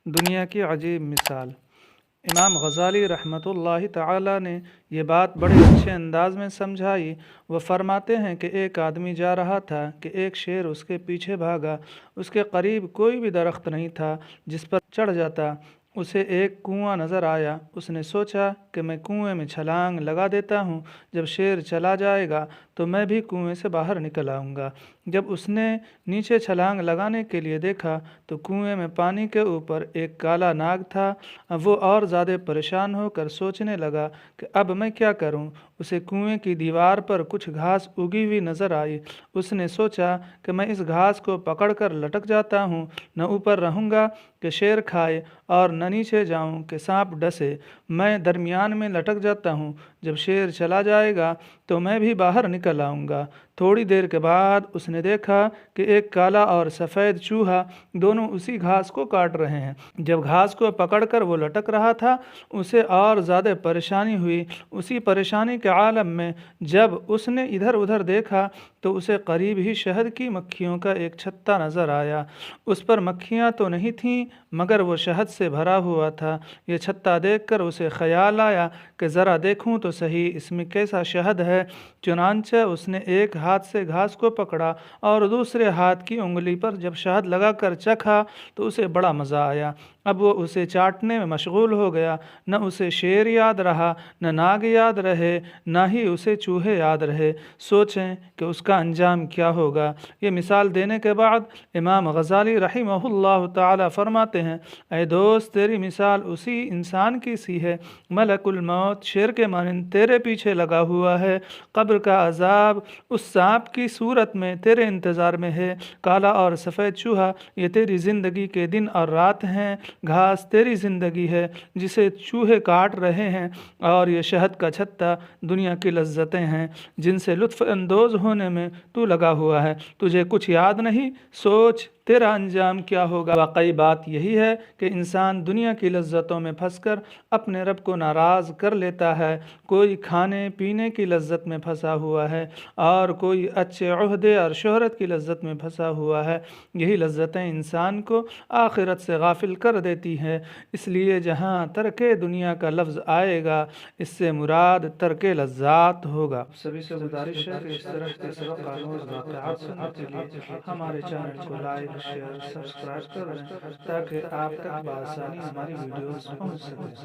दुनिया की अजीब मिसाल। इमाम गज़ाली रहमतुल्लाहि ताला ने ये बात बड़े अच्छे अंदाज में समझाई। वह फरमाते हैं कि एक आदमी जा रहा था कि एक शेर उसके पीछे भागा। उसके करीब कोई भी दरख्त नहीं था जिस पर चढ़ जाता। उसे एक कुआं नज़र आया। उसने सोचा कि मैं कुएं में छलांग लगा देता हूँ, जब शेर चला जाएगा तो मैं भी कुएं से बाहर निकल आऊँगा। जब उसने नीचे छलांग लगाने के लिए देखा तो कुएं में पानी के ऊपर एक काला नाग था। अब वो और ज़्यादा परेशान होकर सोचने लगा कि अब मैं क्या करूं। उसे कुएं की दीवार पर कुछ घास उगी हुई नज़र आई। उसने सोचा कि मैं इस घास को पकड़कर लटक जाता हूं, न ऊपर रहूंगा कि शेर खाए और न नीचे जाऊं कि सांप डसे। मैं दरमियान में लटक जाता हूं, जब शेर चला जाएगा तो मैं भी बाहर निकल आऊँगा। थोड़ी देर के बाद उसने देखा कि एक काला और सफ़ेद चूहा दोनों उसी घास को काट रहे हैं। जब घास को पकड़कर वो लटक रहा था, उसे और ज़्यादा परेशानी हुई। उसी परेशानी के आलम में जब उसने इधर उधर देखा तो उसे करीब ही शहद की मक्खियों का एक छत्ता नज़र आया। उस पर मक्खियाँ तो नहीं थीं, मगर वो शहद से भरा हुआ था। ये छत्ता देखकर उसे ख़याल आया कि ज़रा देखूं तो सही इसमें कैसा शहद है। चुनांचे उसने एक हाथ से घास को पकड़ा और दूसरे हाथ की उंगली पर जब शहद लगाकर चखा तो उसे बड़ा मज़ा आया। अब वो उसे चाटने में मशगूल हो गया। न उसे शेर याद रहा, न नाग याद रहे, न ही उसे चूहे याद रहे। सोचें कि उसका अंजाम क्या होगा। ये मिसाल देने के बाद इमाम गज़ाली रहिमहुल्लाह ताला फरमाते हैं, ऐ दोस्त, तेरी मिसाल उसी इंसान की सी है। मलकुल मौत शेर के मानंद तेरे पीछे लगा हुआ है। कब्र का अजाब उस सांप की सूरत में तेरे इंतज़ार में है। काला और सफ़ेद चूहा ये तेरी ज़िंदगी के दिन और रात हैं। घास तेरी ज़िंदगी है जिसे चूहे काट रहे हैं, और ये शहद का छत्ता दुनिया की लज्जतें हैं जिनसे लुत्फ़ अंदोज़ होने में तू लगा हुआ है। तुझे कुछ याद नहीं, सोच तेरा अंजाम क्या होगा। वाकई बात यही है कि इंसान दुनिया की लज्जतों में फंसकर अपने रब को नाराज़ कर लेता है। कोई खाने पीने की लज्जत में फंसा हुआ है और कोई अच्छे ओहदे और शोहरत की लज्जत में फंसा हुआ है। यही लज्जतें इंसान को आखिरत से गाफिल कर देती हैं। इसलिए जहाँ तर्के दुनिया का लफ्ज़ आएगा, इससे मुराद तर्के लज्जात होगा। सभी से गुजारिश है कि इस तरह के सबक आमूज़ वाक़यात सुनने के लिए हमारे चैनल को लाइक, शेयर, सब्सक्राइब करें ताकि आप तक बआसानी हमारी वीडियोस पहुँच सकें।